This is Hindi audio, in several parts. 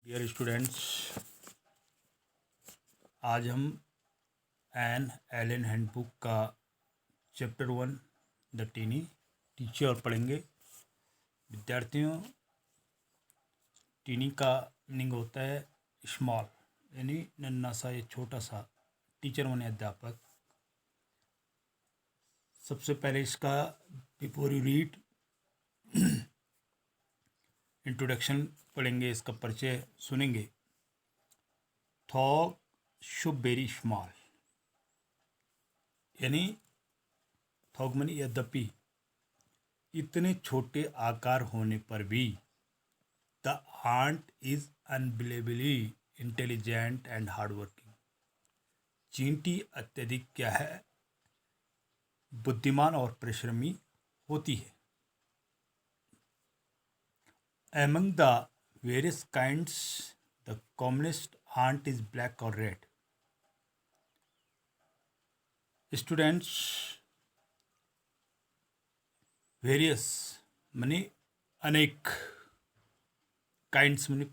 डियर स्टूडेंट्स, आज हम एन एलन हैंडबुक का चैप्टर 1 द टीनी टीचर पढ़ेंगे। विद्यार्थियों, टीनी का मीनिंग होता है स्मॉल, यानी नन्ना सा या छोटा सा। टीचर माने अध्यापक। सबसे पहले इसका बिफोर यू रीड इंट्रोडक्शन पढ़ेंगे, इसका परिचय सुनेंगे। थॉग शुड वेरी स्मॉल, यानी थॉग माने यद्यपि, इतने छोटे आकार होने पर भी the ant is unbelievably intelligent and hard working. चींटी अत्यधिक क्या है, बुद्धिमान और परिश्रमी होती है। Among the various kinds the commonest ant is black और रेड। स्टूडेंट्स, वेरियस माने अनेक, काइंड्स माने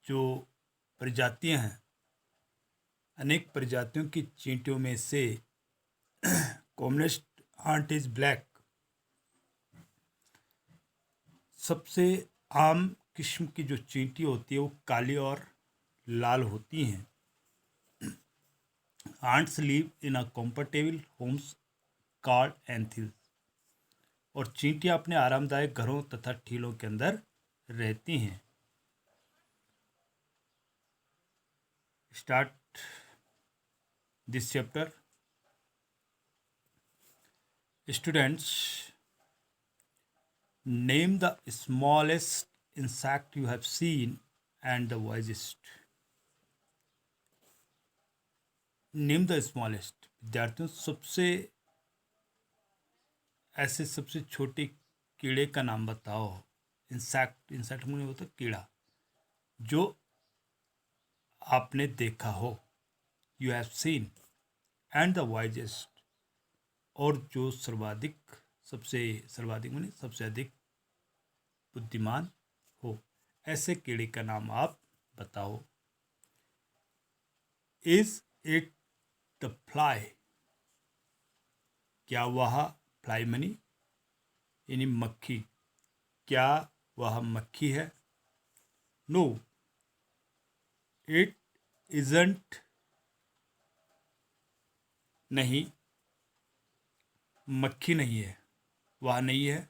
जो प्रजातियां हैं, अनेक प्रजातियों की चींटियों में से कॉमनेस्ट आंट इज ब्लैक, सबसे आम किस्म की जो चींटी होती है वो काली और लाल होती हैं। Ants live in a comfortable homes called anthills, और चींटियां अपने आरामदायक घरों तथा ठीलों के अंदर रहती हैं। Start this chapter. Students, name the smallest insect you have seen and the wisest. Name the smallest, विद्यार्थियों सबसे ऐसे सबसे छोटे कीड़े का नाम बताओ। इंसेक्ट, इंसेक्ट में होता कीड़ा, जो आपने देखा हो। You have seen, and the wisest, और जो सर्वाधिक, सबसे सर्वाधिक माने सबसे अधिक बुद्धिमान हो। ऐसे कीड़े का नाम आप बताओ। इज इट द फ्लाई, क्या वह फ्लाई मनी यानी मक्खी, क्या वह मक्खी है? नो, इट इजंट, नहीं, मक्खी नहीं है, वह नहीं है।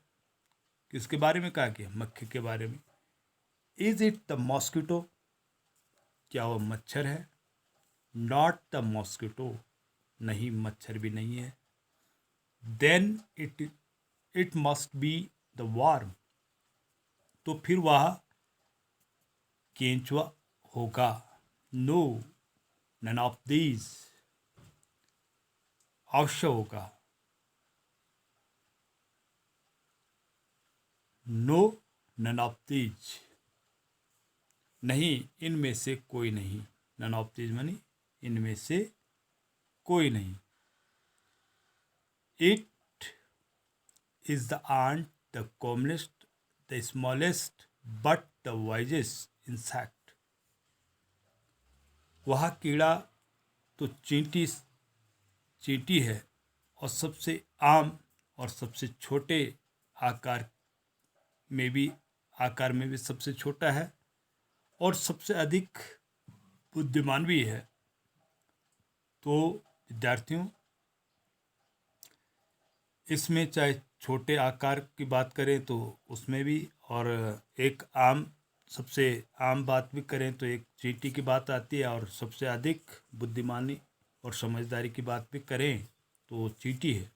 किसके बारे में कहा कि मक्खी के बारे में। इज इट द मॉस्किटो, क्या वह मच्छर है? नॉट द मॉस्किटो, नहीं, मच्छर भी नहीं है। Then it must be the worm, तो फिर वह केंचुआ होगा। नो, नन ऑफ दीज, अवश्य होगा। नो, नन ऑफ दीज, नहीं, इनमें से कोई नहीं। नन ऑफ दीज मानी इनमें से कोई नहीं। It is the ant the commonest the smallest but the wisest insect, वह कीड़ा तो चींटी है, और सबसे आम और सबसे छोटे आकार में भी सबसे छोटा है, और सबसे अधिक बुद्धिमान भी है। तो विद्यार्थियों, इसमें चाहे छोटे आकार की बात करें तो उसमें भी, और एक आम, सबसे आम बात भी करें तो एक चींटी की बात आती है, और सबसे अधिक बुद्धिमानी और समझदारी की बात भी करें तो चींटी है।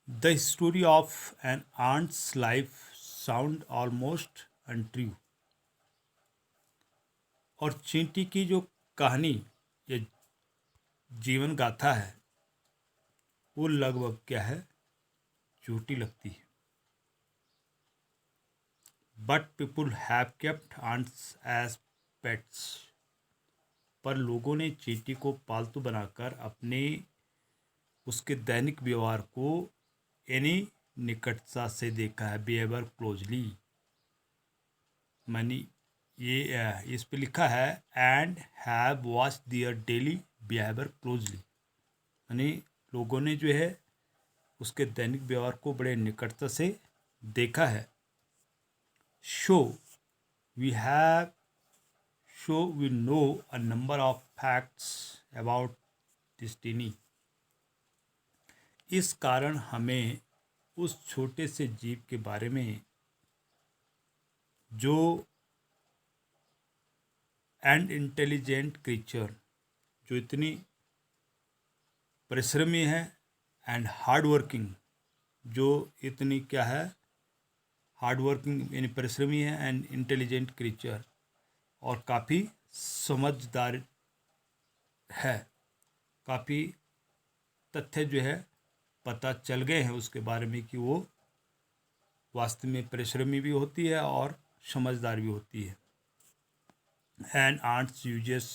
The story of an ant's life sound almost untrue, और चींटी की जो कहानी या जीवन गाथा है वो लगभग क्या है, झूठी लगती है। But people have kept ants as pets, पर लोगों ने चींटी को पालतू बनाकर अपने उसके दैनिक व्यवहार को यानी निकटता से देखा है। बिहेवियर क्लोजली, मानी ये इस पे लिखा है and have watch their daily behaviour closely, यानी लोगों ने जो है उसके दैनिक व्यवहार को बड़े निकटता से देखा है। So we have so we know a number of facts about destiny, इस कारण हमें उस छोटे से जीव के बारे में जो एंड इंटेलिजेंट क्रीचर, जो इतनी परिश्रमी है, एंड हार्ड वर्किंग, जो इतनी क्या है हार्ड वर्किंग यानी परिश्रमी है, एंड इंटेलिजेंट क्रीचर, और काफ़ी समझदार है, काफ़ी तथ्य जो है पता चल गए हैं उसके बारे में कि वो वास्तव में परिश्रमी भी होती है और समझदार भी होती है। And ants uses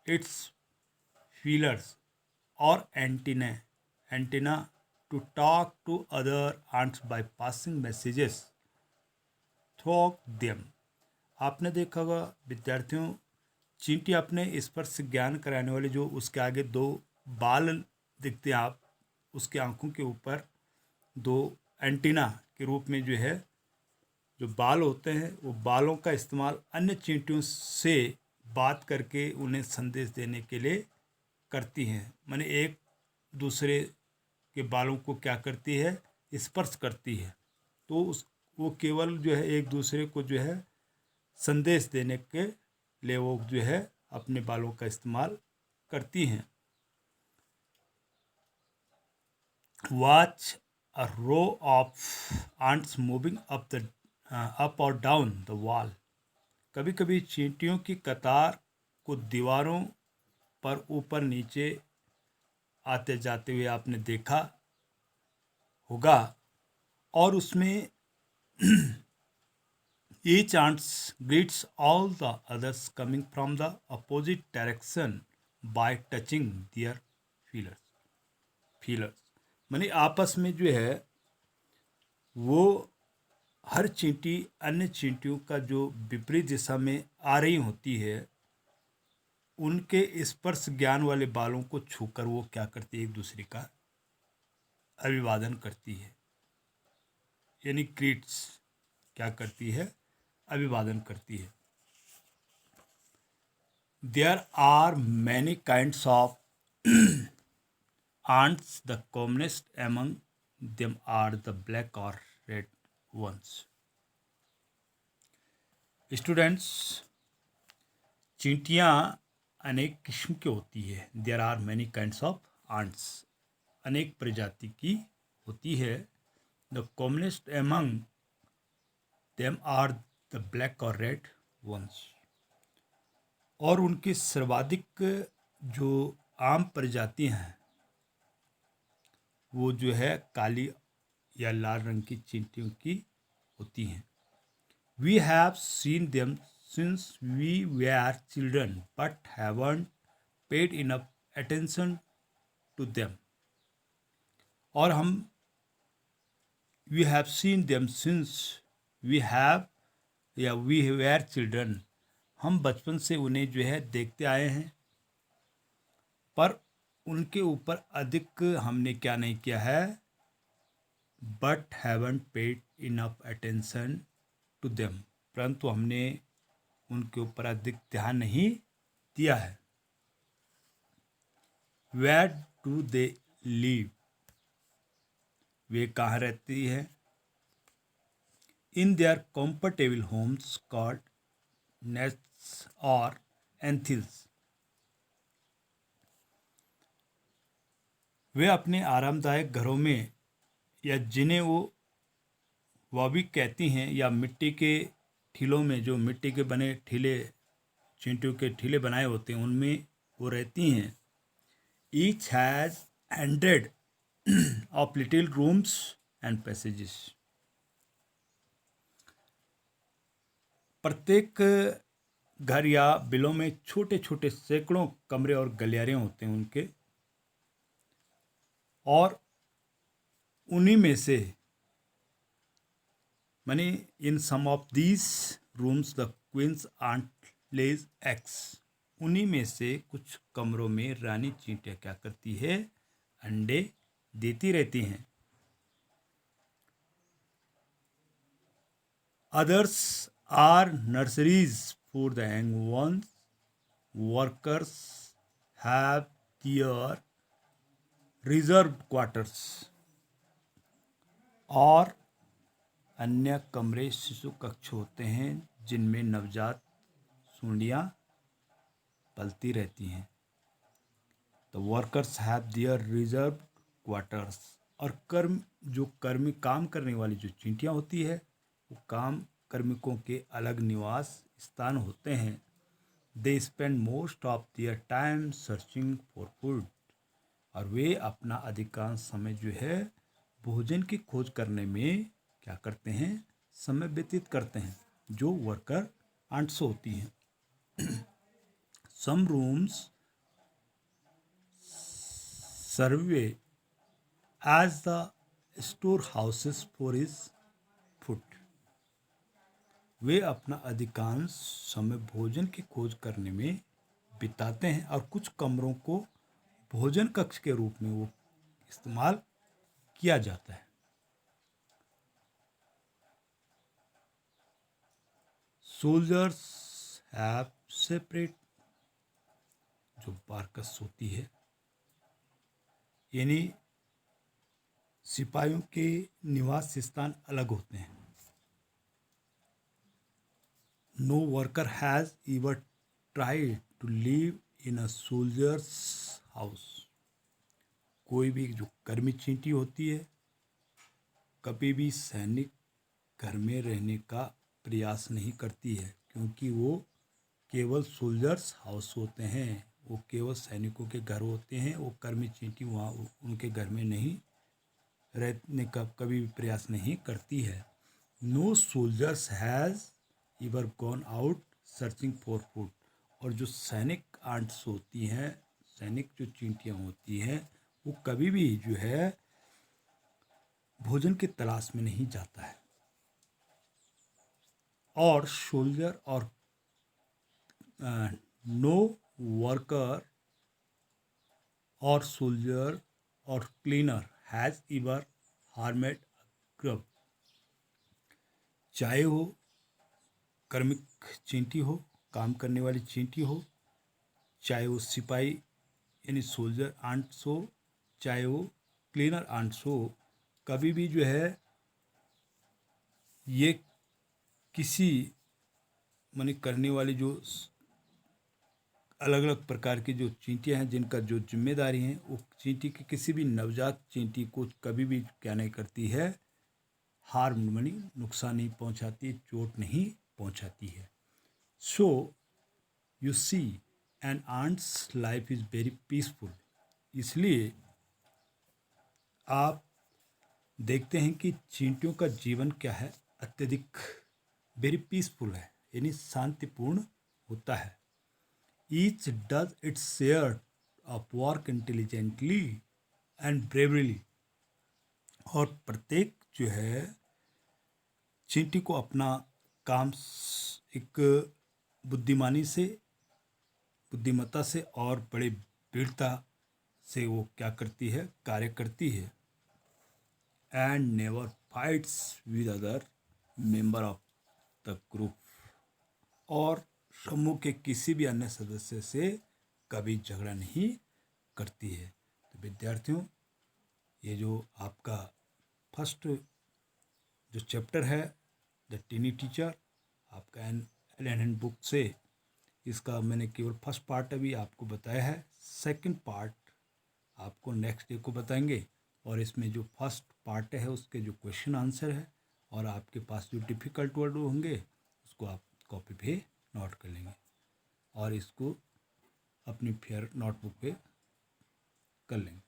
its feelers और antenna to talk to other ants by passing messages through them। आपने देखा होगा विद्यार्थियों, चींटी अपने स्पर्श ज्ञान कराने वाले जो उसके आगे दो बाल दिखते हैं, आप उसके आंखों के ऊपर दो एंटीना के रूप में जो है जो बाल होते हैं, वो बालों का इस्तेमाल अन्य चींटियों से बात करके उन्हें संदेश देने के लिए करती हैं। माने एक दूसरे के बालों को क्या करती है, स्पर्श करती है, तो उस वो केवल जो है एक दूसरे को जो है संदेश देने के लिए वो जो है अपने बालों का इस्तेमाल करती हैं। Watch a row of ants moving up और डाउन द वॉल। कभी कभी चींटियों की कतार को दीवारों पर ऊपर नीचे आते जाते हुए आपने देखा होगा, और उसमें each ants greets all the others coming from the opposite direction by touching their feelers। माने आपस में जो है वो हर चींटी अन्य चींटियों का जो विपरीत दिशा में आ रही होती है, उनके स्पर्श ज्ञान वाले बालों को छूकर वो क्या करती है, एक दूसरे का अभिवादन करती है, यानी ग्रीट्स क्या करती है, अभिवादन करती है। There are many kinds of ants, the commonest among them are the black or red ones। Students, चींटियाँ अनेक किस्म की होती है। There are many kinds of ants, अनेक प्रजाति की होती है। The commonest among them are the black और रेड वंस, और उनकी सर्वाधिक जो आम प्रजातियाँ हैं वो जो है काली या लाल रंग की चींटियों की होती हैं। We have seen them since we were children but haven't paid enough attention to them, और हम we have seen them since we have या वी वेयर चिल्ड्रन, हम बचपन से उन्हें जो है देखते आए हैं, पर उनके ऊपर अधिक हमने क्या नहीं किया है, but haven't paid enough attention to them, परंतु हमने उनके ऊपर अधिक ध्यान नहीं दिया है। वेयर डू दे लिव, वे कहाँ रहती है, in their comfortable homes called nests और एंथिल्स, वे अपने आरामदायक घरों में या जिन्हें वह भी कहती हैं, या मिट्टी के ठीलों में, जो मिट्टी के बने ठीले चींटियों के ठीले बनाए होते हैं उनमें वो रहती हैं। Each has 100 of little rooms and passages, प्रत्येक घर या बिलों में छोटे छोटे सैकड़ों कमरे और गलियारे होते हैं उनके, और उन्हीं में से many in some of these rooms the queens ant lays eggs, उन्हीं में से कुछ कमरों में रानी चींटियाँ क्या करती है, अंडे देती रहती हैं। Others are nurseries for the young ones, workers have their reserve quarters, और अन्य कमरे शिशु कक्ष होते हैं जिनमें नवजात सूंडियाँ पलती रहती हैं। The workers have their reserve quarters, और कर्मी काम करने वाली जो चींटियाँ होती है वो कार्मिकों के अलग निवास स्थान होते हैं। They spend most of their time searching for food, और वे अपना अधिकांश समय जो है भोजन की खोज करने में क्या करते हैं, समय व्यतीत करते हैं, जो वर्कर आंट्स होती हैं। Some rooms serve as the store houses for his food, वे अपना अधिकांश समय भोजन की खोज करने में बिताते हैं, और कुछ कमरों को भोजन कक्ष के रूप में वो इस्तेमाल किया जाता है। सोल्जर्स हैव सेपरेट, जो बारकस होती है यानी सिपाहियों के निवास स्थान अलग होते हैं। No worker has ever tried to live in a soldier's house, कोई भी जो कर्मी चींटी होती है कभी भी सैनिक घर में रहने का प्रयास नहीं करती है, क्योंकि वो केवल सोल्जर्स हाउस होते हैं, वो केवल सैनिकों के घर होते हैं। वो कर्मी चींटी वहाँ उनके घर में नहीं रहने का कभी भी प्रयास नहीं करती है। No soldiers has ever gone out searching for food, और जो सैनिक आंट्स होती हैं, सैनिक जो चींटियाँ होती हैं, वो कभी भी जो है भोजन की तलाश में नहीं जाता है। और सोल्जर और नो वर्कर और सोल्जर और cleaner has ever harmed grub, चाहे वो कर्मिक चींटी हो, काम करने वाली चींटी हो, चाहे वो सिपाही यानी सोल्जर आंट्स हो, चाहे वो क्लीनर आंट्स हो, कभी भी जो है ये किसी माने करने वाली जो अलग अलग प्रकार की जो चींटियाँ हैं जिनका जो जिम्मेदारी हैं, वो चींटी की किसी भी नवजात चींटी को कभी भी क्या नहीं करती है, हार्म मानी नुकसान नहीं पहुंचाती, चोट नहीं पहुंचाती है। So you see an ant's life is very peaceful, इसलिए आप देखते हैं कि चींटियों का जीवन क्या है, अत्यधिक वेरी पीसफुल है, यानी शांतिपूर्ण होता है। Each does its share of work intelligently and bravely, और प्रत्येक जो है चींटी को अपना काम एक बुद्धिमत्ता से और बड़े वीरता से वो क्या करती है, कार्य करती है। And never fights with other member of the group, और समूह के किसी भी अन्य सदस्य से कभी झगड़ा नहीं करती है। तो विद्यार्थियों, ये जो आपका फर्स्ट जो चैप्टर है द टीनी टीचर, आपका एलन हैंड बुक से, इसका मैंने केवल फर्स्ट पार्ट अभी आपको बताया है। सेकंड पार्ट आपको नेक्स्ट डे को बताएंगे, और इसमें जो फर्स्ट पार्ट है उसके जो क्वेश्चन आंसर है और आपके पास जो डिफ़िकल्ट वर्ड होंगे उसको आप कॉपी पे नोट कर लेंगे और इसको अपनी फेयर नोटबुक पे कर लेंगे।